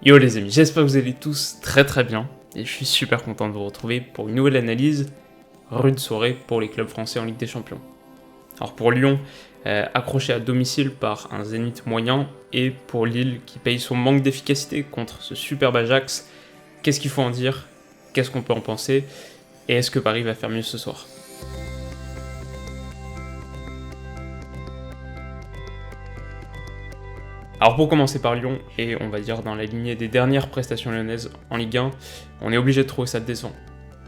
Yo les amis, j'espère que vous allez tous très bien et je suis super content de vous retrouver pour une nouvelle analyse, rude soirée pour les clubs français en Ligue des Champions. Alors pour Lyon, accroché à domicile par un Zénith moyen, et pour Lille qui paye son manque d'efficacité contre ce superbe Ajax, qu'est-ce qu'il faut en dire? Qu'est-ce qu'on peut en penser? Et est-ce que Paris va faire mieux ce soir? Alors pour commencer par Lyon, et on va dire dans la lignée des dernières prestations lyonnaises en Ligue 1, on est obligé de trouver ça décevant.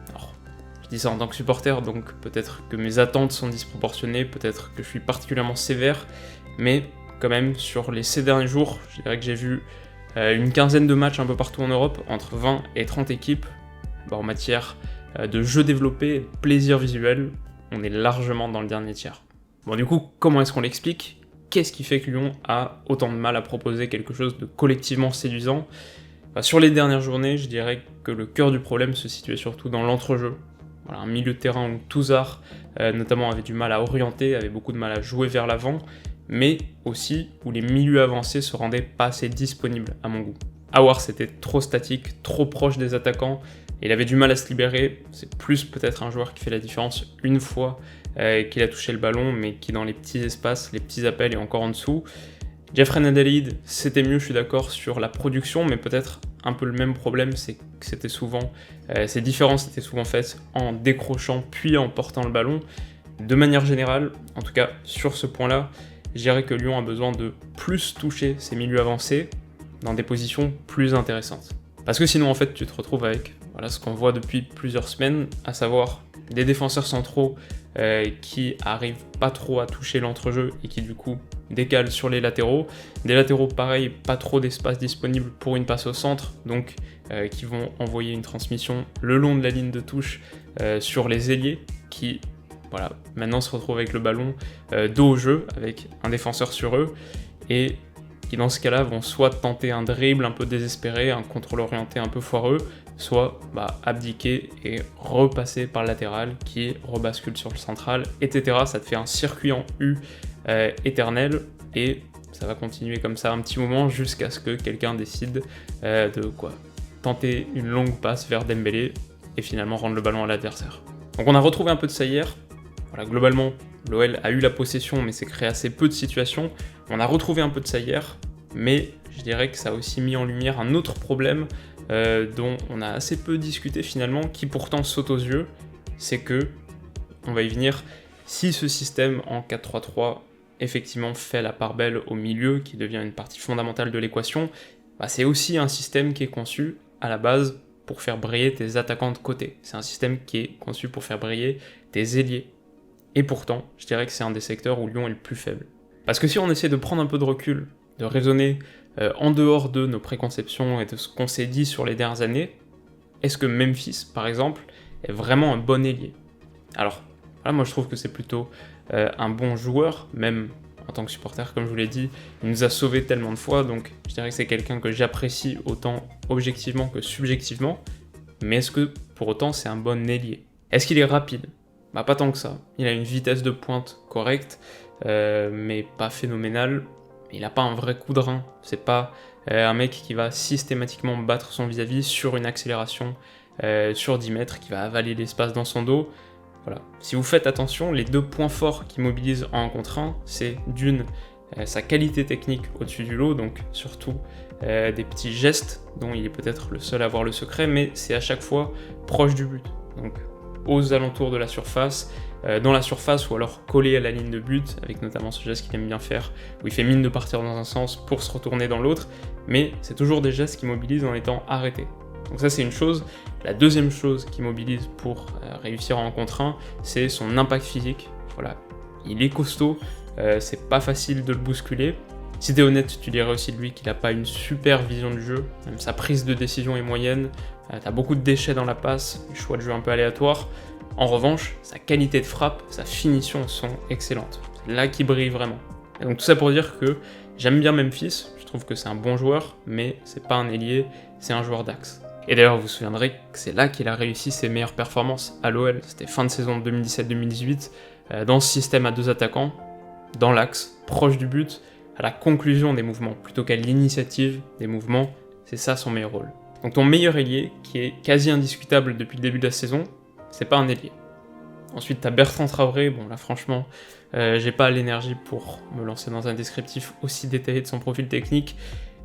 Alors, je dis ça en tant que supporter, donc peut-être que mes attentes sont disproportionnées, peut-être que je suis particulièrement sévère, mais quand même, sur les 6 derniers jours, je dirais que j'ai vu une quinzaine de matchs un peu partout en Europe, entre 20 et 30 équipes, en matière de jeux développés, de plaisir visuel, on est largement dans le dernier tiers. Bon du coup, comment est-ce qu'on l'explique ? Qu'est-ce qui fait que Lyon a autant de mal à proposer quelque chose de collectivement séduisant ? Sur les dernières journées, je dirais que le cœur du problème se situait surtout dans l'entrejeu. Voilà, un milieu de terrain où Touzard, notamment, avait du mal à orienter, avait beaucoup de mal à jouer vers l'avant, mais aussi où les milieux avancés se rendaient pas assez disponibles à mon goût. Aouar, c'était trop statique, trop proche des attaquants, et il avait du mal à se libérer. C'est plus peut-être un joueur qui fait la différence une fois qu'il a touché le ballon, mais qui dans les petits espaces, les petits appels est encore en dessous. Jeffrey Nadalid, c'était mieux, je suis d'accord, sur la production, mais peut-être un peu le même problème, c'est que c'était souvent, ces différences étaient souvent faites en décrochant puis en portant le ballon. De manière générale, en tout cas sur ce point-là, je dirais que Lyon a besoin de plus toucher ses milieux avancés dans des positions plus intéressantes. Parce que sinon, en fait, tu te retrouves avec ce qu'on voit depuis plusieurs semaines, à savoir des défenseurs centraux qui arrivent pas trop à toucher l'entrejeu et qui du coup décalent sur les latéraux. Des latéraux pareil, pas trop d'espace disponible pour une passe au centre, donc qui vont envoyer une transmission le long de la ligne de touche sur les ailiers qui maintenant se retrouvent avec le ballon dos au jeu, avec un défenseur sur eux, et qui dans ce cas-là vont soit tenter un dribble un peu désespéré, un contrôle orienté un peu foireux, soit abdiquer et repasser par le latéral qui rebascule sur le central, etc. Ça te fait un circuit en U éternel, et ça va continuer comme ça un petit moment jusqu'à ce que quelqu'un décide de tenter une longue passe vers Dembélé et finalement rendre le ballon à l'adversaire. Donc on a retrouvé un peu de ça hier. Globalement, l'OL a eu la possession, mais s'est créé assez peu de situations. On a retrouvé un peu de ça hier, mais je dirais que ça a aussi mis en lumière un autre problème dont on a assez peu discuté finalement, qui pourtant saute aux yeux, c'est que, on va y venir, si ce système en 4-3-3 effectivement fait la part belle au milieu, qui devient une partie fondamentale de l'équation, c'est aussi un système qui est conçu à la base pour faire briller tes attaquants de côté. C'est un système qui est conçu pour faire briller tes ailiers. Et pourtant, je dirais que c'est un des secteurs où Lyon est le plus faible. Parce que si on essaie de prendre un peu de recul, de raisonner en dehors de nos préconceptions et de ce qu'on s'est dit sur les dernières années, est-ce que Memphis, par exemple, est vraiment un bon ailier ? Alors, moi je trouve que c'est plutôt un bon joueur, même en tant que supporter, comme je vous l'ai dit, il nous a sauvés tellement de fois, donc je dirais que c'est quelqu'un que j'apprécie autant objectivement que subjectivement, mais est-ce que pour autant c'est un bon ailier ? Est-ce qu'il est rapide ? Pas tant que ça. Il a une vitesse de pointe correcte, mais pas phénoménale. Il n'a pas un vrai coup de rein. C'est pas un mec qui va systématiquement battre son vis-à-vis sur une accélération sur 10 mètres, qui va avaler l'espace dans son dos. Voilà. Si vous faites attention, les deux points forts qui mobilisent en 1 contre 1, c'est d'une, sa qualité technique au-dessus du lot, donc surtout des petits gestes dont il est peut-être le seul à avoir le secret, mais c'est à chaque fois proche du but. Donc aux alentours de la surface, dans la surface, ou alors collé à la ligne de but, avec notamment ce geste qu'il aime bien faire, où il fait mine de partir dans un sens pour se retourner dans l'autre, mais c'est toujours des gestes qui mobilisent en étant arrêtés. Donc ça c'est une chose. La deuxième chose qui mobilise pour réussir en 1 contre 1, c'est son impact physique. Il est costaud, c'est pas facile de le bousculer. Si t'es honnête, tu dirais aussi de lui qu'il n'a pas une super vision du jeu, même sa prise de décision est moyenne, t'as beaucoup de déchets dans la passe, des choix de jeu un peu aléatoires. En revanche, sa qualité de frappe, sa finition sont excellentes. C'est là qu'il brille vraiment. Et donc tout ça pour dire que j'aime bien Memphis, je trouve que c'est un bon joueur, mais c'est pas un ailier, c'est un joueur d'axe. Et d'ailleurs, vous vous souviendrez que c'est là qu'il a réussi ses meilleures performances à l'OL, c'était fin de saison 2017-2018, dans ce système à 2 attaquants, dans l'axe, proche du but, à la conclusion des mouvements, plutôt qu'à l'initiative des mouvements. c'est ça son meilleur rôle. Donc ton meilleur ailier, qui est quasi indiscutable depuis le début de la saison, c'est pas un ailier. Ensuite, t'as Bertrand Traoré, bon là franchement, j'ai pas l'énergie pour me lancer dans un descriptif aussi détaillé de son profil technique,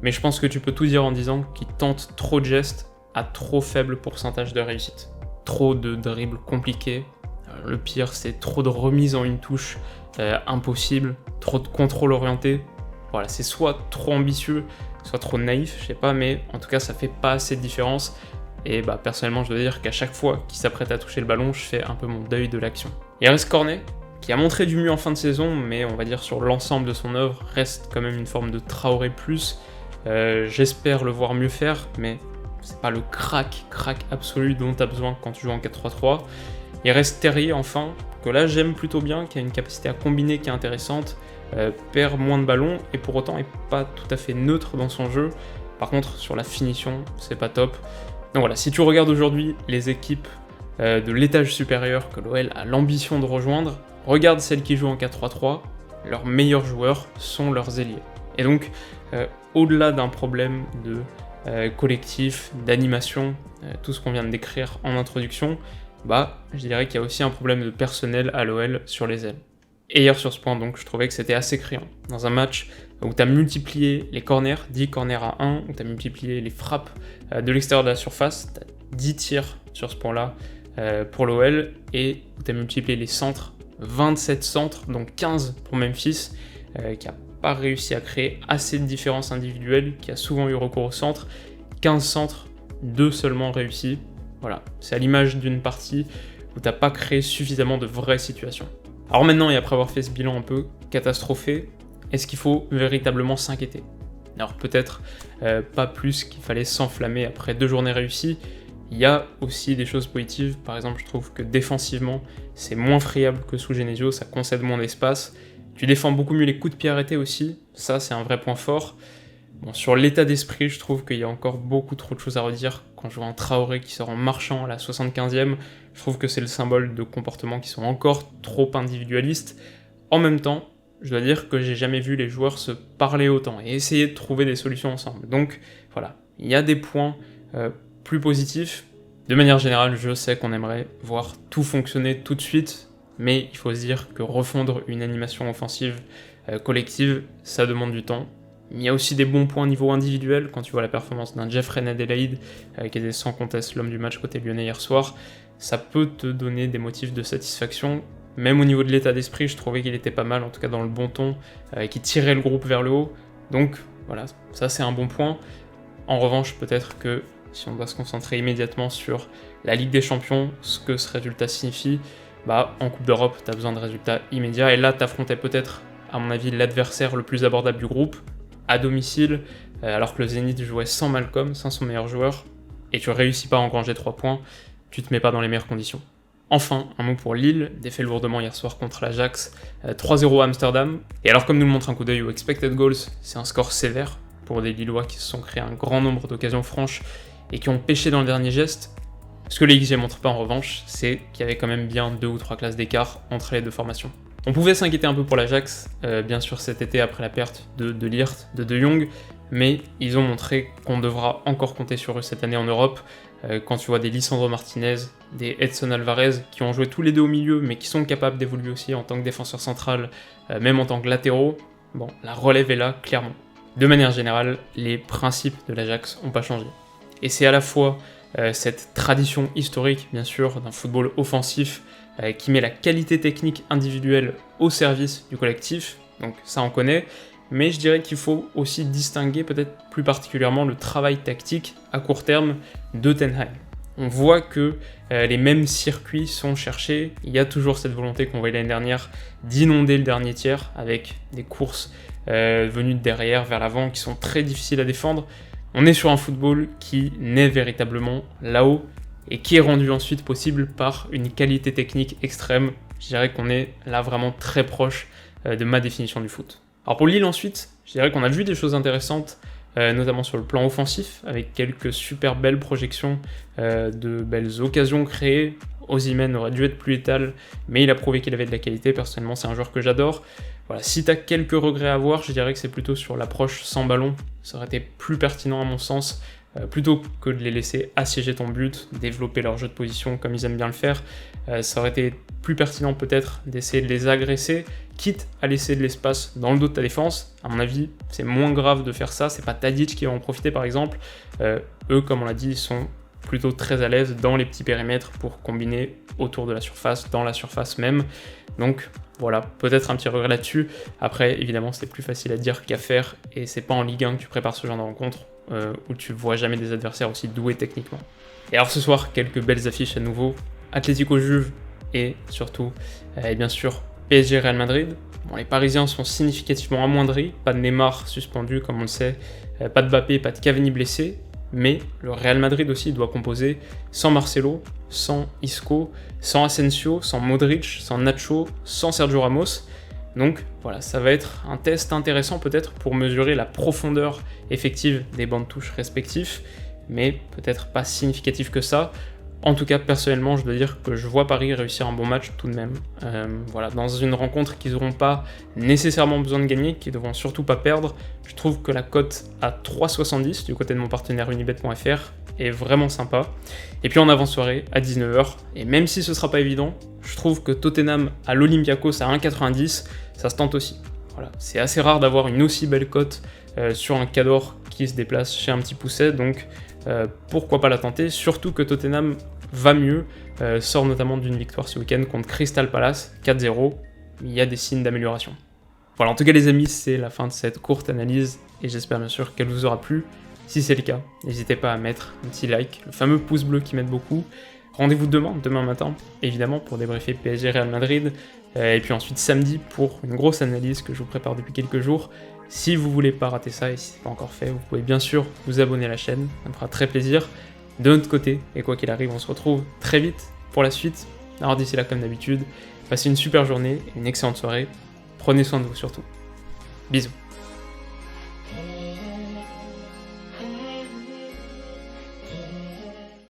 mais je pense que tu peux tout dire en disant qu'il tente trop de gestes à trop faible pourcentage de réussite. Trop de dribbles compliqués, le pire c'est trop de remises en une touche impossible, trop de contrôle orienté. Voilà, c'est soit trop ambitieux, soit trop naïf, je sais pas, mais en tout cas ça fait pas assez de différence. Et bah personnellement je dois dire qu'à chaque fois qu'il s'apprête à toucher le ballon, je fais un peu mon deuil de l'action. Il reste Cornet, qui a montré du mieux en fin de saison, mais on va dire sur l'ensemble de son œuvre, reste quand même une forme de Traoré plus. J'espère le voir mieux faire, mais c'est pas le crack absolu dont tu as besoin quand tu joues en 4-3-3. Il reste Terrier enfin, que là j'aime plutôt bien, qui a une capacité à combiner qui est intéressante, perd moins de ballons, et pour autant est pas tout à fait neutre dans son jeu. Par contre, sur la finition, c'est pas top. Donc voilà, si tu regardes aujourd'hui les équipes de l'étage supérieur que l'OL a l'ambition de rejoindre, regarde celles qui jouent en 4-3-3, leurs meilleurs joueurs sont leurs ailiers. Et donc, au-delà d'un problème de collectif, d'animation, tout ce qu'on vient de décrire en introduction, je dirais qu'il y a aussi un problème de personnel à l'OL sur les ailes. Et hier sur ce point, donc, je trouvais que c'était assez criant. Dans un match où tu as multiplié les corners, 10 corners à 1, où tu as multiplié les frappes de l'extérieur de la surface, tu as 10 tirs sur ce point-là pour l'OL, et où tu as multiplié les centres, 27 centres, donc 15 pour Memphis, qui n'a pas réussi à créer assez de différences individuelles, qui a souvent eu recours au centre, 15 centres, 2 seulement réussis. Voilà, c'est à l'image d'une partie où tu n'as pas créé suffisamment de vraies situations. Alors maintenant, et après avoir fait ce bilan un peu catastrophé, est-ce qu'il faut véritablement s'inquiéter? Alors peut-être pas plus qu'il fallait s'enflammer après 2 journées réussies. Il y a aussi des choses positives. Par exemple, je trouve que défensivement, c'est moins friable que sous Genesio, ça concède moins d'espace. Tu défends beaucoup mieux les coups de pied arrêtés aussi, ça c'est un vrai point fort. Bon, sur l'état d'esprit, je trouve qu'il y a encore beaucoup trop de choses à redire. Quand je vois un Traoré qui sort en marchant à la 75e, je trouve que c'est le symbole de comportements qui sont encore trop individualistes. En même temps, je dois dire que j'ai jamais vu les joueurs se parler autant et essayer de trouver des solutions ensemble. Donc voilà, il y a des points plus positifs. De manière générale, je sais qu'on aimerait voir tout fonctionner tout de suite, mais il faut se dire que refondre une animation offensive collective, ça demande du temps. Il y a aussi des bons points au niveau individuel, quand tu vois la performance d'un Jeffrey Adelaide, qui était sans conteste l'homme du match côté lyonnais hier soir, ça peut te donner des motifs de satisfaction. Même au niveau de l'état d'esprit, je trouvais qu'il était pas mal, en tout cas dans le bon ton, qui tirait le groupe vers le haut. Donc voilà, ça c'est un bon point. En revanche, peut-être que si on doit se concentrer immédiatement sur la Ligue des Champions, ce que ce résultat signifie, en Coupe d'Europe, tu as besoin de résultats immédiats. Et là, tu affrontais peut-être, à mon avis, l'adversaire le plus abordable du groupe, à domicile, alors que le Zénith jouait sans Malcolm, sans son meilleur joueur, et tu réussis pas à engranger 3 points, tu te mets pas dans les meilleures conditions. Enfin, un mot pour Lille, défait lourdement hier soir contre l'Ajax, 3-0 à Amsterdam. Et alors comme nous le montre un coup d'œil au expected goals, c'est un score sévère pour des Lillois qui se sont créés un grand nombre d'occasions franches et qui ont pêché dans le dernier geste. Ce que les XG montrent pas en revanche, c'est qu'il y avait quand même bien 2 ou 3 classes d'écart entre les deux formations. On pouvait s'inquiéter un peu pour l'Ajax, bien sûr cet été après la perte de Ligt, de De Jong, mais ils ont montré qu'on devra encore compter sur eux cette année en Europe. Quand tu vois des Lisandro Martinez, des Edson Alvarez, qui ont joué tous les deux au milieu, mais qui sont capables d'évoluer aussi en tant que défenseur central, même en tant que latéraux, bon, la relève est là, clairement. De manière générale, les principes de l'Ajax n'ont pas changé. Et c'est à la fois cette tradition historique, bien sûr, d'un football offensif, qui met la qualité technique individuelle au service du collectif, donc ça on connaît, mais je dirais qu'il faut aussi distinguer peut-être plus particulièrement le travail tactique à court terme de Ten Hag. On voit que les mêmes circuits sont cherchés, il y a toujours cette volonté qu'on voyait l'année dernière d'inonder le dernier tiers avec des courses venues de derrière vers l'avant qui sont très difficiles à défendre. On est sur un football qui naît véritablement là-haut et qui est rendu ensuite possible par une qualité technique extrême. Je dirais qu'on est là vraiment très proche de ma définition du foot. Alors pour Lille ensuite, je dirais qu'on a vu des choses intéressantes, notamment sur le plan offensif, avec quelques super belles projections, de belles occasions créées. Osimhen aurait dû être plus létal, mais il a prouvé qu'il avait de la qualité. Personnellement, c'est un joueur que j'adore. Voilà, si tu as quelques regrets à avoir, je dirais que c'est plutôt sur l'approche sans ballon. Ça aurait été plus pertinent à mon sens, plutôt que de les laisser assiéger ton but, développer leur jeu de position comme ils aiment bien le faire. Ça aurait été plus pertinent peut-être d'essayer de les agresser, quitte à laisser de l'espace dans le dos de ta défense. À mon avis, c'est moins grave de faire ça, c'est pas Tadic qui va en profiter par exemple. Eux, comme on l'a dit, ils sont plutôt très à l'aise dans les petits périmètres pour combiner autour de la surface, dans la surface même. Donc voilà, peut-être un petit regret là-dessus. Après, évidemment, c'est plus facile à dire qu'à faire, et c'est pas en Ligue 1 que tu prépares ce genre de rencontre, où tu vois jamais des adversaires aussi doués techniquement. Et alors ce soir, quelques belles affiches à nouveau. Atlético Juve et surtout, et bien sûr, PSG Real Madrid. Bon, les Parisiens sont significativement amoindris, pas de Neymar suspendu comme on le sait, pas de Mbappé, pas de Cavani blessé, mais le Real Madrid aussi doit composer sans Marcelo, sans Isco, sans Asensio, sans Modric, sans Nacho, sans Sergio Ramos. Donc voilà, ça va être un test intéressant peut-être pour mesurer la profondeur effective des bancs de touche respectifs, mais peut-être pas significatif que ça. En tout cas, personnellement, je dois dire que je vois Paris réussir un bon match tout de même. Voilà, dans une rencontre qu'ils n'auront pas nécessairement besoin de gagner, qu'ils ne devront surtout pas perdre, je trouve que la cote à 3,70 du côté de mon partenaire unibet.fr est vraiment sympa. Et puis en avant-soirée, à 19h, et même si ce sera pas évident, je trouve que Tottenham à l'Olympiakos à 1,90, ça se tente aussi. Voilà, c'est assez rare d'avoir une aussi belle cote sur un Cador qui se déplace chez un petit pousset, donc pourquoi pas la tenter, surtout que Tottenham va mieux, sort notamment d'une victoire ce week-end contre Crystal Palace, 4-0, il y a des signes d'amélioration. Voilà, en tout cas les amis, c'est la fin de cette courte analyse, et j'espère bien sûr qu'elle vous aura plu. Si c'est le cas, n'hésitez pas à mettre un petit like, le fameux pouce bleu qui m'aide beaucoup. Rendez-vous demain matin, évidemment, pour débriefer PSG Real Madrid, et puis ensuite samedi pour une grosse analyse que je vous prépare depuis quelques jours. Si vous voulez pas rater ça, et si ce n'est pas encore fait, vous pouvez bien sûr vous abonner à la chaîne, ça me fera très plaisir. De notre côté, et quoi qu'il arrive, on se retrouve très vite pour la suite. Alors d'ici là, comme d'habitude, passez une super journée, une excellente soirée, prenez soin de vous surtout. Bisous.